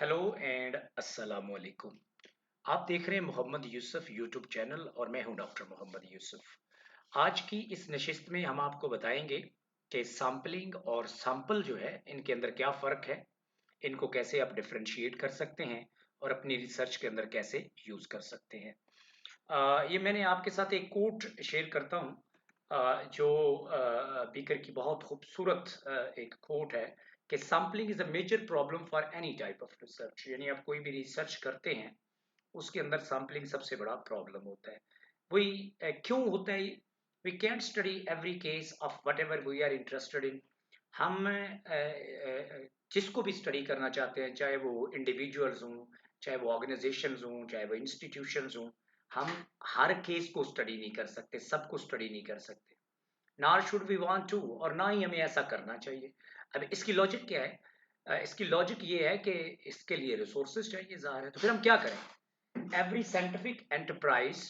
Hello and अस्सलाम वालेकुम। आप देख रहे हैं मोहम्मद यूसुफ यूट्यूब चैनल और मैं हूं डॉक्टर मोहम्मद यूसुफ। आज की इस नशिस्त में हम आपको बताएंगे कि सैम्पलिंग और सैंपल जो है इनके अंदर क्या फ़र्क है, इनको कैसे आप डिफरेंशिएट कर सकते हैं और अपनी रिसर्च के अंदर कैसे यूज़ कर सकते हैं। ये मैंने आपके साथ एक कोट शेयर करता हूँ, जो बीकर की बहुत खूबसूरत एक कोट है कि sampling is a major problem for any type of research. यानी आप कोई भी रिसर्च करते हैं उसके अंदर सैम्पलिंग सबसे बड़ा प्रॉब्लम होता है। वही क्यों होता है? We can't study every case of whatever we are interested in. हम जिसको भी स्टडी करना चाहते हैं, चाहे वो इंडिविजुअल्स हों, चाहे वो ऑर्गेनाइजेशंस हों, चाहे वो इंस्टीट्यूशंस हों, हम हर केस को स्टडी नहीं कर सकते, सबको स्टडी नहीं कर सकते। नार शुड वी वांट टू, और ना ही हमें ऐसा करना चाहिए। अब इसकी लॉजिक क्या है? इसकी लॉजिक ये है कि इसके लिए रिसोर्सेज चाहिए ज़ाहिर है, तो फिर हम क्या करें? Every scientific enterprise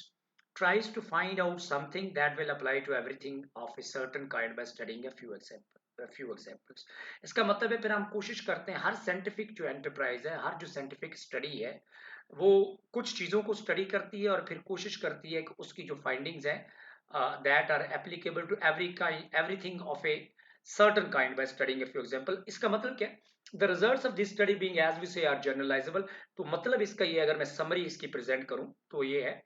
tries to find out something that will apply to everything of a certain kind by studying a few examples. इसका मतलब है फिर हम कोशिश करते हैं, हर साइंटिफिक जो एंटरप्राइज है, हर जो साइंटिफिक स्टडी है, वो कुछ चीज़ों को स्टडी करती है और फिर कोशिश करती है कि उसकी जो फाइंडिंग्स हैं that are applicable to everything of a certain kind by studying a few example. इसका मतलब क्या है? The results of this study being as we say are generalizable. तो मतलब इसका ये, अगर मैं समरी इसकी प्रेजेंट करूं तो ये है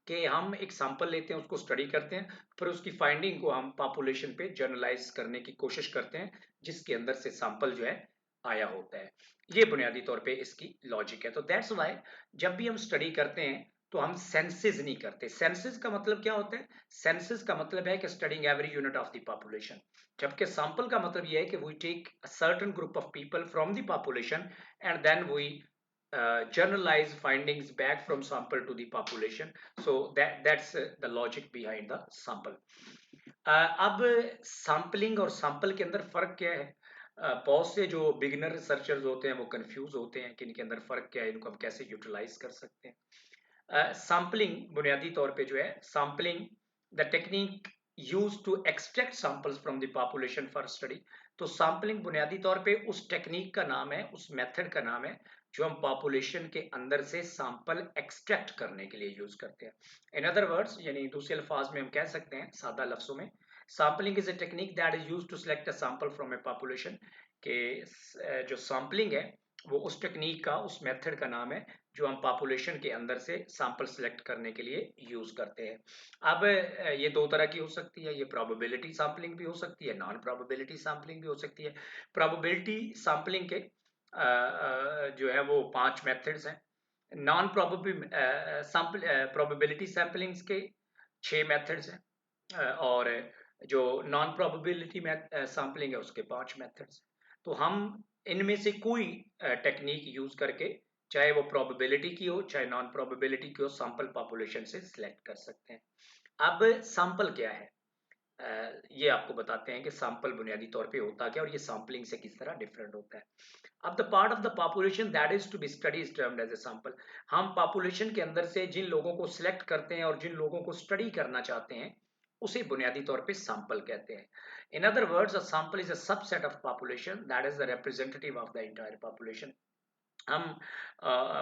कि हम एक सैंपल लेते हैं, उसको स्टडी करते हैं, फिर उसकी फाइंडिंग को हम पॉपुलेशन पे जनरलाइज करने की कोशिश करते हैं, जिसके अंदर से सैंपल जो है आया होता है। ये बुनियादी तौर पे इसकी लॉजिक है। तो दैट्स वाई जब भी हम स्टडी करते हैं तो हम सेंसेस नहीं करते। सेंसेस का मतलब क्या होता है? सेंसेस का मतलब है कि studying every unit of the population, जबकि सैंपल का मतलब यह है कि we take a certain group of people from the population and then we generalize findings back from sample to the population. So that's the logic behind the sample. अब sampling और sample के अंदर फर्क क्या है? बहुत से जो बिगिनर रिसर्चर्स होते हैं वो कंफ्यूज होते हैं कि इनके अंदर फर्क क्या है, इनको हम कैसे यूटिलाइज कर सकते हैं। सैम्पलिंग बुनियादी तौर पे जो है, sampling the technique use to extract samples from the population for study. तो सैम्पलिंग बुनियादी तौर पे उस टेक्निक का नाम है, उस मेथड का नाम है जो हम पॉपुलेशन के अंदर से सैंपल एक्सट्रैक्ट करने के लिए यूज करते हैं। इन अदर वर्ड्स, यानी दूसरे अल्फाज में हम कह सकते हैं सादा लफ्जों में, sampling is a technique that is used to select a sample from a population. के जो सैम्पलिंग है वो उस टेक्निक का, उस मेथड का नाम है जो हम पॉपुलेशन के अंदर से सैंपल सेलेक्ट करने के लिए यूज करते हैं। अब ये दो तरह की हो सकती है, ये प्रोबेबिलिटी सैंपलिंग भी हो सकती है, नॉन प्रोबेबिलिटी सैंपलिंग भी हो सकती है। प्रोबेबिलिटी सैंपलिंग के जो है वो 5 मेथड्स हैं। नॉन प्रोबेबिलिटी सैंपलिंग्स के 6 मेथड्स हैं, और जो नॉन प्रोबेबिलिटी सैंपलिंग है उसके 5 मेथड्स। तो हम इनमें से कोई टेक्निक यूज करके, चाहे वो प्रोबेबिलिटी की हो चाहे नॉन प्रोबेबिलिटी की हो, सैंपल पॉपुलेशन से सिलेक्ट कर सकते हैं। अब सैंपल क्या है? ये आपको बताते हैं कि सैंपल बुनियादी तौर पे होता क्या है और ये सैंपलिंग से किस तरह डिफरेंट होता है। अब the part of the population that is to be study is termed as a sample. हम पॉपुलेशन के अंदर से जिन लोगों को सिलेक्ट करते हैं और जिन लोगों को स्टडी करना चाहते हैं उसे बुनियादी तौर पे सैंपल कहते हैं। In other words, a sample is a subset of population that is the representative of the entire population. हम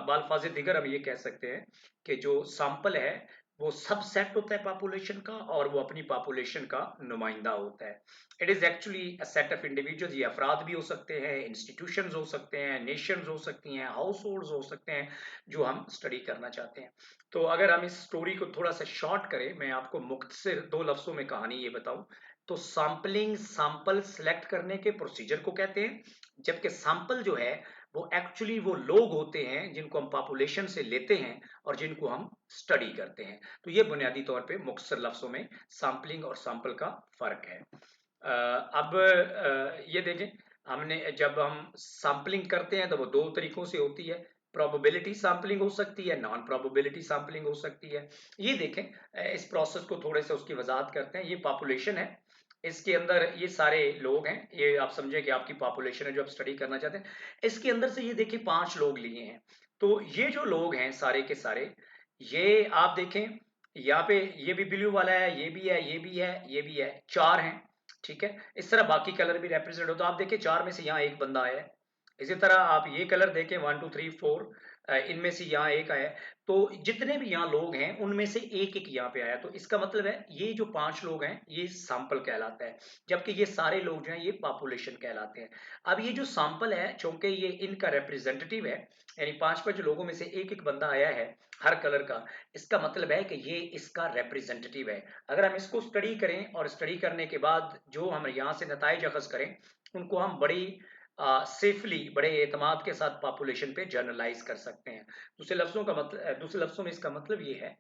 बालफाज दिगर हम ये कह सकते हैं कि जो सैंपल है वो सब सेट होता है पॉपुलेशन का, और वो अपनी पॉपुलेशन का नुमाइंदा होता है। It is actually a set of individuals. ये अफराद भी हो सकते हैं, इंस्टीट्यूशंस हो सकते हैं, नेशंस हो सकती हैं, हाउस होल्ड्स हो सकते हैं जो हम स्टडी करना चाहते हैं। तो अगर हम इस स्टोरी को थोड़ा सा शॉर्ट करें, मैं आपको मुख्तसर 2 लफ्जों में कहानी ये बताऊं, तो सैंपलिंग सैंपल सेलेक्ट करने के प्रोसीजर को कहते हैं, जबकि सैंपल जो है वो एक्चुअली वो लोग होते हैं जिनको हम पॉपुलेशन से लेते हैं और जिनको हम स्टडी करते हैं। तो ये बुनियादी तौर पे मुख्तसर लफ्जों में सैम्पलिंग और सैंपल का फर्क है। अब ये देखें, हमने जब हम सैम्पलिंग करते हैं तो वो 2 तरीकों से होती है। प्रोबेबिलिटी सैम्पलिंग हो सकती है, नॉन प्रोबेबिलिटी सैम्पलिंग हो सकती है। ये देखें, इस प्रोसेस को थोड़े से उसकी वजाहत करते हैं। ये पॉपुलेशन है, इसके अंदर ये सारे लोग हैं, ये आप समझे कि आपकी पॉपुलेशन है जो आप स्टडी करना चाहते हैं। इसके अंदर से ये देखिए 5 लोग लिए हैं। तो ये जो लोग हैं सारे के सारे, ये आप देखें, यहाँ पे ये भी ब्लू वाला है, ये भी है, ये भी है, ये भी है, 4 हैं। ठीक है, इस तरह बाकी कलर भी रिप्रेजेंट होता है। आप देखिए 4 में से यहाँ एक बंदा आया है, इसी तरह आप ये कलर देखें 1 2 3 4, इनमें से यहाँ एक आया, तो जितने भी यहाँ लोग हैं उनमें से एक एक यहाँ पे आया, तो इसका मतलब है ये जो 5 लोग हैं ये सैंपल कहलाता है, जबकि ये सारे लोग जो हैं ये पॉपुलेशन कहलाते हैं। अब ये जो सैंपल है चूंकि ये इनका रिप्रेजेंटेटिव है, यानी 5 लोगों में से एक एक बंदा आया है हर कलर का, इसका मतलब है कि ये इसका रिप्रेजेंटेटिव है। अगर हम इसको स्टडी करें और स्टडी करने के बाद जो हम यहाँ से नताइज अखज़ करें उनको हम बड़ी सेफली, बड़े एतमाद के साथ पॉपुलेशन पे जर्नलाइज कर सकते हैं। दूसरे लफ्जों में इसका मतलब ये है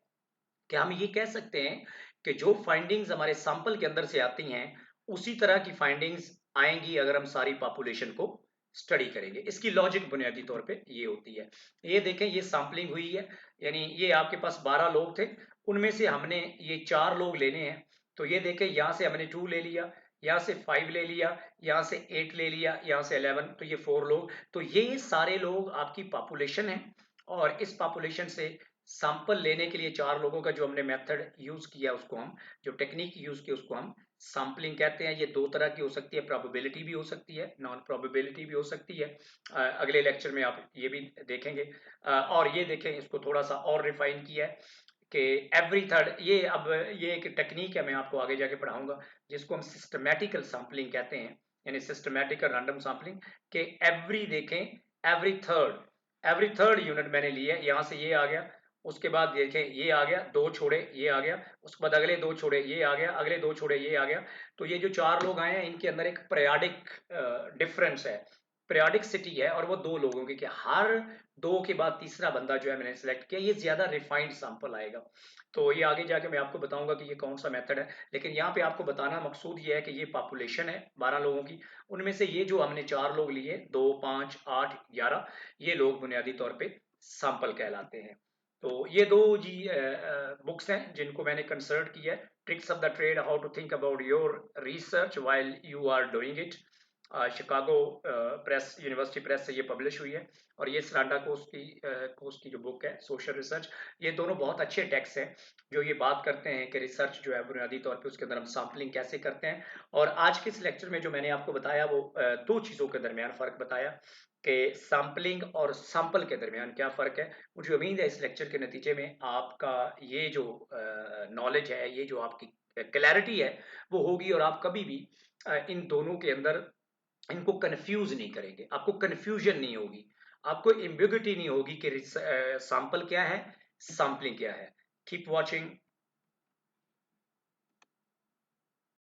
कि हम ये कह सकते हैं कि जो फाइंडिंग्स हमारे सैंपल के अंदर से आती हैं उसी तरह की फाइंडिंग्स आएंगी अगर हम सारी पॉपुलेशन को स्टडी करेंगे। इसकी लॉजिक बुनियादी तौर पे ये होती है। ये देखें, ये सैंपलिंग हुई है, यानी ये आपके पास 12 लोग थे, उनमें से हमने ये 4 लोग लेने हैं। तो ये देखें, यहाँ से हमने 2 ले लिया, यहाँ से 5 ले लिया, यहाँ से 8 ले लिया, यहाँ से 11, तो ये 4 लोग। तो ये सारे लोग आपकी पॉपुलेशन है, और इस पॉपुलेशन से सैंपल लेने के लिए 4 लोगों का जो हमने मेथड यूज किया, उसको हम, जो टेक्निक यूज की उसको हम सैंपलिंग कहते हैं। ये 2 तरह की हो सकती है, प्रोबेबिलिटी भी हो सकती है, नॉन प्रोबेबिलिटी भी हो सकती है। अगले लेक्चर में आप ये भी देखेंगे। और ये देखें, इसको थोड़ा सा और रिफाइन किया है कि एवरी थर्ड, ये अब ये एक टेक्निक है, मैं आपको आगे जाके पढ़ाऊंगा, जिसको हम सिस्टमेटिकल सैंपलिंग कहते हैं, यानी सिस्टमेटिक और रैंडम सैंपलिंग के एवरी देखें, एवरी थर्ड यूनिट मैंने लिया, यहाँ से ये आ गया, उसके बाद देखें ये आ गया, 2 छोड़े ये आ गया, उसके बाद अगले 2 छोड़े ये आ गया, अगले 2 छोड़े ये आ गया। तो ये जो 4 लोग आए हैं इनके अंदर एक पीरियाडिक डिफरेंस है, पीरियाडिकसिटी है, और वो 2 लोगों की, कि हर 2 के बाद तीसरा बंदा जो है मैंने सेलेक्ट किया, ये ज्यादा रिफाइंड सैंपल आएगा। तो ये आगे जाके मैं आपको बताऊंगा कि ये कौन सा मेथड है, लेकिन यहाँ पे आपको बताना मकसूद ये है कि ये पॉपुलेशन है 12 लोगों की, उनमें से ये जो हमने 4 लोग लिए, 2 5 8 11, ये लोग बुनियादी तौर पे सैंपल कहलाते हैं। तो ये 2 जी बुक्स हैं जिनको मैंने कंसल्ट किया है, tricks of the trade, how to think about your research while you are doing it. Chicago press, university press से ये पब्लिश हुई है, और ये सरांडा कोर्स की जो बुक है, सोशल रिसर्च। ये दोनों बहुत अच्छे टेक्स्ट हैं जो ये बात करते हैं कि रिसर्च जो है बुनियादी तौर पे उसके अंदर हम सैम्पलिंग कैसे करते हैं। और आज के इस लेक्चर में जो मैंने आपको बताया वो 2 चीज़ों के दरमियान फ़र्क बताया कि सैम्पलिंग और सैंपल के दरमियान क्या फ़र्क है। मुझे उम्मीद है इस लेक्चर के नतीजे में आपका ये जो नॉलेज है, ये जो आपकी क्लैरिटी है वो होगी, और आप कभी भी इन दोनों के अंदर इनको कंफ्यूज नहीं करेंगे, आपको कंफ्यूजन नहीं होगी, आपको एम्बिग्युइटी नहीं होगी कि सैंपल क्या है, सैम्पलिंग क्या है। Keep watching